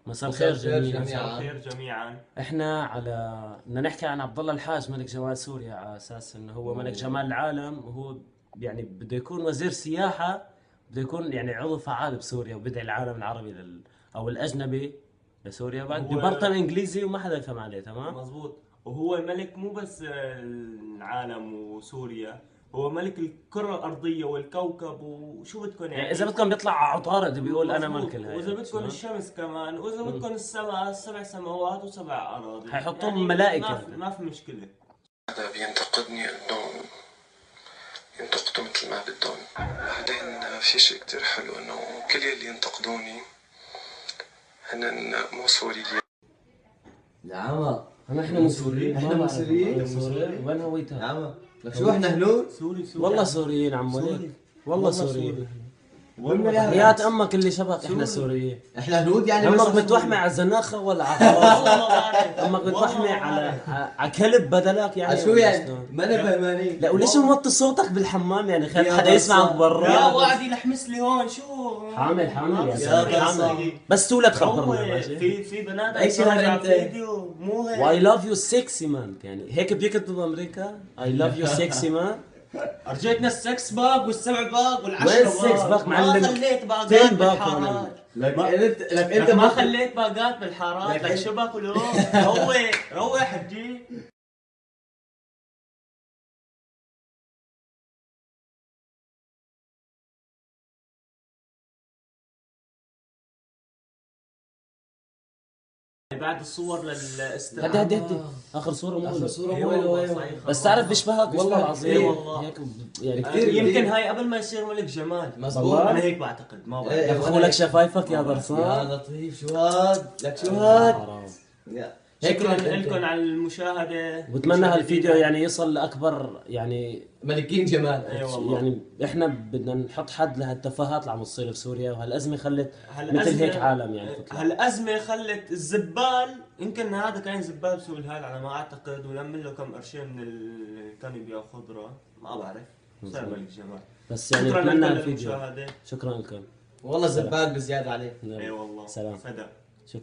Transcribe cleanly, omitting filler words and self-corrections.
مساء الخير جميعا. مساء الخير جميعا. احنا بدنا نحكي عن عبد الله الحاج ملك جمال سوريا، على اساس انه هو ملك جمال العالم، وهو يعني بده يكون وزير سياحة، بده يكون يعني عضو فعال بسوريا، وبدعي العالم العربي او الاجنبي لسوريا. بعد هو ببرطم انجليزي وما حدا يفهم عليه، تمام. مظبوط، وهو الملك مو بس العالم وسوريا، هو ملك الكرة الأرضية والكوكب، وشو بدكم يعني اذا بدكم بيطلع على عطارد بيقول انا مظبوط. ملك الهي، وإذا بدكم الشمس كمان، وإذا بدكم السماء، السبع سماوات وسبع أراضي، حيحطوهم ملائكة. ما في مشكلة. هذا بينتقدني انه ينتقدوا مثل ما بدهم. بعدين في شيء كتير حلو انه كل يلي ينتقدوني هن مو سوريين. نعم. احنا مو سوريين، احنا مو سوريين. وين هويتها؟ نعم. لك شو احنا هنود؟ سوري والله سوريين عمو ليك، والله سوريين. والله حياة امك اللي شبك احنا سوريين. احنا هنود يعني امك بس بتوحمي على الزناخة ولا على خلاص؟ والله ما بعرف. امك بتوحمي والله ما على بعرف. على كلب بدلك يعني، شو ولا يعني؟ شلون؟ ما انا فهمانين. لا وليش موطي صوتك بالحمام يعني؟ خلي يا حدا يسمعك بصا. يا برا. وعد يلحمس لي هون شو حامل حامل يا يا زلمه، بصا. حامل. بس تولد هو خبرنا ماشي. في بنات أي شهر بتفرج على أنت؟ فيديو مو هيك. واي لاف يو سكسي مان، يعني هيك بيكتبوا بامريكا اي لاف يو سكسي مان. ارجيتنا السكس باق والسبع باق وين والعشرة السكس باق معلم؟ ما خليت باقات 10 باق بالحارات. لك انت انت ما خليت باقات لك بالحارات، لك أنت- شو باكلوا؟ روح حجي. بعد الصور للاستراحة. هدي اخر صورة مو اخر له. صورة أيوة مو له، والله أيوة. صحيح. بس تعرف بيشبهك والله بيشبهك. العظيم. إي والله. هيك يعني كتير. يمكن هاي قبل ما يصير ملك جمال. مظبوط. والله. انا هيك بعتقد، ما بعرف. إيه. يفخوا لك شفايفك يا يا برصان. لطيف شو هاد؟ لك شو هاد؟ حرام. هيك شكرا لك أنت. لكم على المشاهدة. وبتمنى هالفيديو يعني يصل لاكبر يعني ملكين جمال. اي والله. يعني احنا بدنا نحط حد لهالتفاهات اللي عم تصير بسوريا، وهالازمه خلت هالأزمة- مثل هيك عالم يعني تطلع. هالأزمة خلت الزبال، يمكن هذا كان زبال بسوق الهال على ما أعتقد، ولم له كم قرشين من كان يبيع خضرة، ما بعرف. صار ملك جمال. بس يعني شكرا بتمنى لكم هالفيديو. للمشاهدة. شكرا لكم. والله زبال بزيادة عليه. اي والله. سلام. فدا.